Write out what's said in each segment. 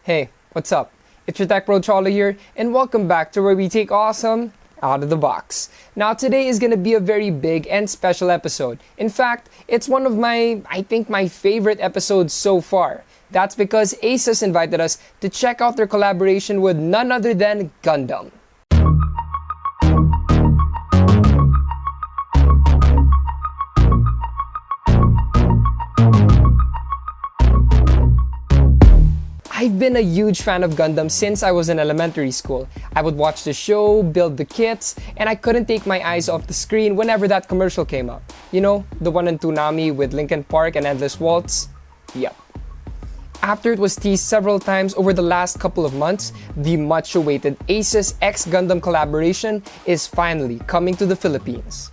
Hey, what's up? It's your Tech Bro Cholo here, and welcome back to where we take awesome out of the box. Now today is gonna be a very big and special episode. In fact, it's one of my favorite episodes so far. That's because Asus invited us to check out their collaboration with none other than Gundam. I've been a huge fan of Gundam since I was in elementary school. I would watch the show, build the kits, and I couldn't take my eyes off the screen whenever that commercial came up. You know, the one in Toonami with Linkin Park and Endless Waltz? Yep. After it was teased several times over the last couple of months, the much-awaited Asus X Gundam collaboration is finally coming to the Philippines.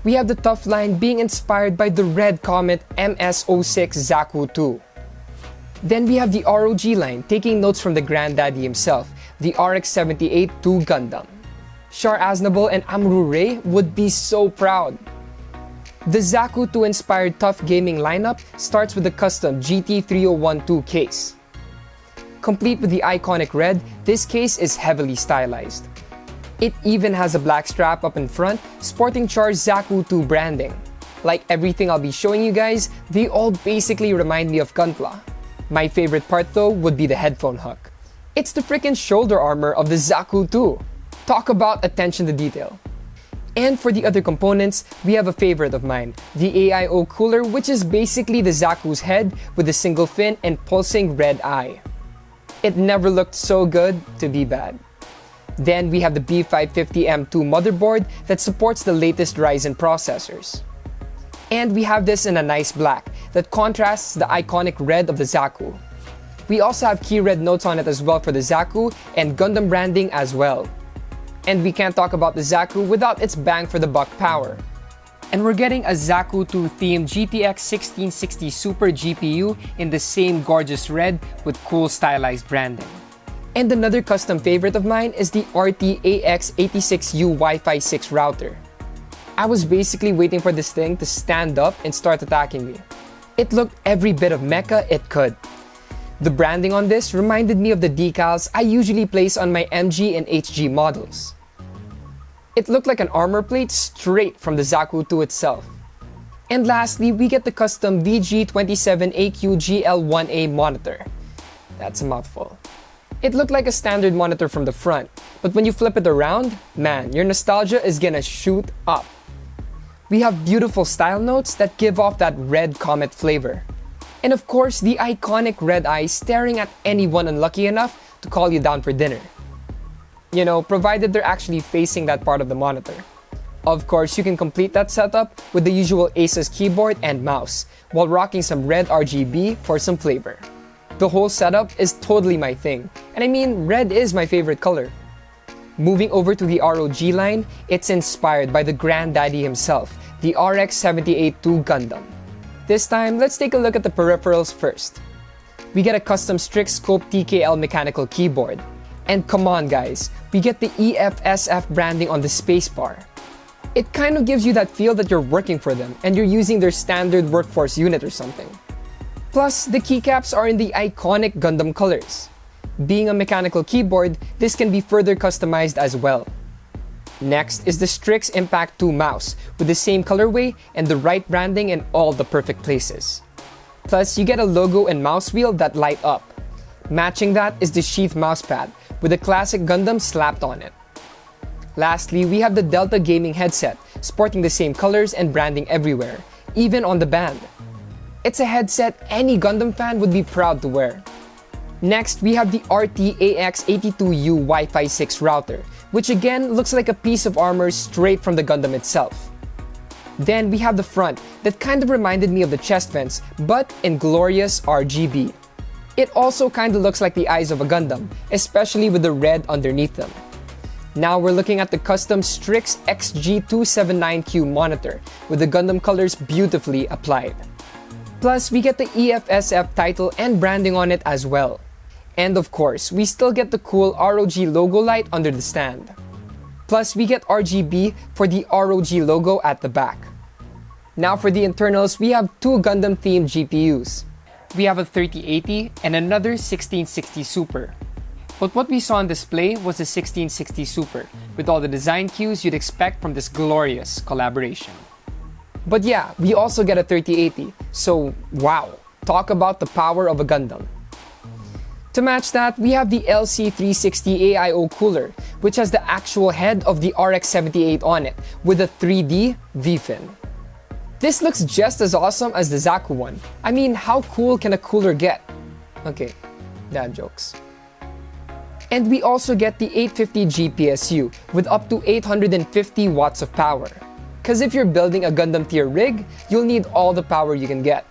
We have the tough line being inspired by the Red Comet MS-06 Zaku II. Then we have the ROG line taking notes from the granddaddy himself, the RX-78-2 Gundam. Char Aznable and Amru Ray would be so proud. The Zaku II inspired tough gaming lineup starts with the custom GT3012 case. Complete with the iconic red, this case is heavily stylized. It even has a black strap up in front, sporting Char's Zaku II branding. Like everything I'll be showing you guys, they all basically remind me of Gunpla. My favorite part though would be the headphone hook. It's the freaking shoulder armor of the Zaku II. Talk about attention to detail. And for the other components, we have a favorite of mine, the AIO cooler, which is basically the Zaku's head with a single fin and pulsing red eye. It never looked so good to be bad. Then we have the B550M2 motherboard that supports the latest Ryzen processors. And we have this in a nice black that contrasts the iconic red of the Zaku. We also have key red notes on it as well for the Zaku and Gundam branding as well. And we can't talk about the Zaku without its bang for the buck power. And we're getting a Zaku II themed GTX 1660 Super GPU in the same gorgeous red with cool stylized branding. And another custom favorite of mine is the RT-AX86U Wi-Fi 6 router. I was basically waiting for this thing to stand up and start attacking me. It looked every bit of mecha it could. The branding on this reminded me of the decals I usually place on my MG and HG models. It looked like an armor plate straight from the Zaku II itself. And lastly, we get the custom VG27AQ-GL1A monitor. That's a mouthful. It looked like a standard monitor from the front, but when you flip it around, man, your nostalgia is gonna shoot up. We have beautiful style notes that give off that red comet flavor. And of course, the iconic red eye staring at anyone unlucky enough to call you down for dinner. You know, provided they're actually facing that part of the monitor. Of course, you can complete that setup with the usual Asus keyboard and mouse, while rocking some red RGB for some flavor. The whole setup is totally my thing, and I mean, red is my favorite color. Moving over to the ROG line, it's inspired by the granddaddy himself, the RX-78-2 Gundam. This time, let's take a look at the peripherals first. We get a custom strict scope TKL mechanical keyboard. And come on guys, we get the EFSF branding on the spacebar. It kind of gives you that feel that you're working for them and you're using their standard workforce unit or something. Plus, the keycaps are in the iconic Gundam colors. Being a mechanical keyboard, this can be further customized as well. Next is the Strix Impact 2 mouse with the same colorway and the right branding in all the perfect places. Plus, you get a logo and mouse wheel that light up. Matching that is the Sheath mousepad with a classic Gundam slapped on it. Lastly, we have the Delta Gaming headset, sporting the same colors and branding everywhere, even on the band. It's a headset any Gundam fan would be proud to wear. Next, we have the RT-AX82U Wi-Fi 6 router, which again looks like a piece of armor straight from the Gundam itself. Then we have the front that kind of reminded me of the chest vents, but in glorious RGB. It also kind of looks like the eyes of a Gundam, especially with the red underneath them. Now we're looking at the custom Strix XG279Q monitor with the Gundam colors beautifully applied. Plus, we get the EFSF title and branding on it as well. And of course, we still get the cool ROG logo light under the stand. Plus, we get RGB for the ROG logo at the back. Now for the internals, we have two Gundam-themed GPUs. We have a 3080 and another 1660 Super. But what we saw on display was the 1660 Super, with all the design cues you'd expect from this glorious collaboration. But yeah, we also get a 3080, so wow, talk about the power of a Gundam. To match that, we have the LC360 AIO cooler, which has the actual head of the RX-78 on it, with a 3D V-fin. This looks just as awesome as the Zaku one. I mean, how cool can a cooler get? Okay, dad jokes. And we also get the 850 GPSU with up to 850 watts of power. Cause if you're building a Gundam tier rig, you'll need all the power you can get.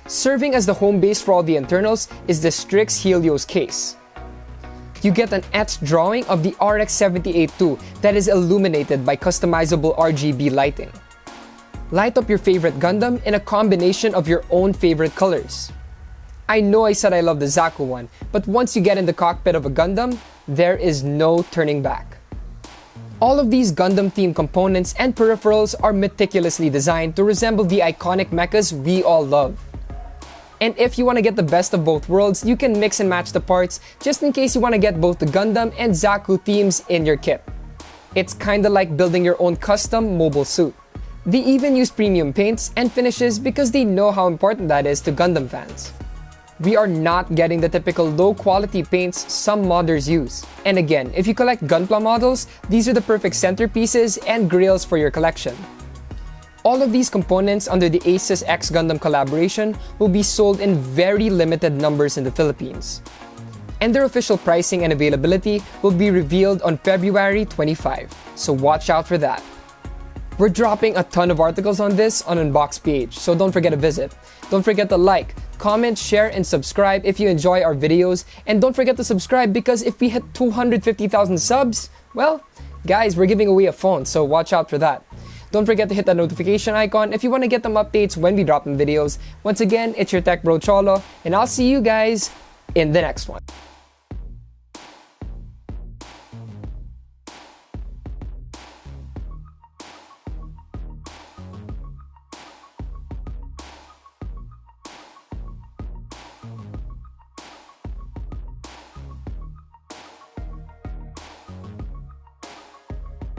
Serving as the home base for all the internals is the Strix Helios case. You get an etched drawing of the RX-78-2 that is illuminated by customizable RGB lighting. Light up your favorite Gundam in a combination of your own favorite colors. I know I said I love the Zaku one, but once you get in the cockpit of a Gundam, there is no turning back. All of these Gundam-themed components and peripherals are meticulously designed to resemble the iconic mechas we all love. And if you want to get the best of both worlds, you can mix and match the parts just in case you want to get both the Gundam and Zaku themes in your kit. It's kinda like building your own custom mobile suit. They even use premium paints and finishes because they know how important that is to Gundam fans. We are not getting the typical low-quality paints some modders use. And again, if you collect Gunpla models, these are the perfect centerpieces and grails for your collection. All of these components under the Asus X Gundam collaboration will be sold in very limited numbers in the Philippines. And their official pricing and availability will be revealed on February 25, so watch out for that. We're dropping a ton of articles on this on Unbox PH, so don't forget to visit. Don't forget to like, comment, share, and subscribe if you enjoy our videos. And don't forget to subscribe because if we hit 250,000 subs, well, guys, we're giving away a phone, so watch out for that. Don't forget to hit that notification icon if you want to get them updates when we drop them videos. Once again, it's your tech bro Cholo, and I'll see you guys in the next one.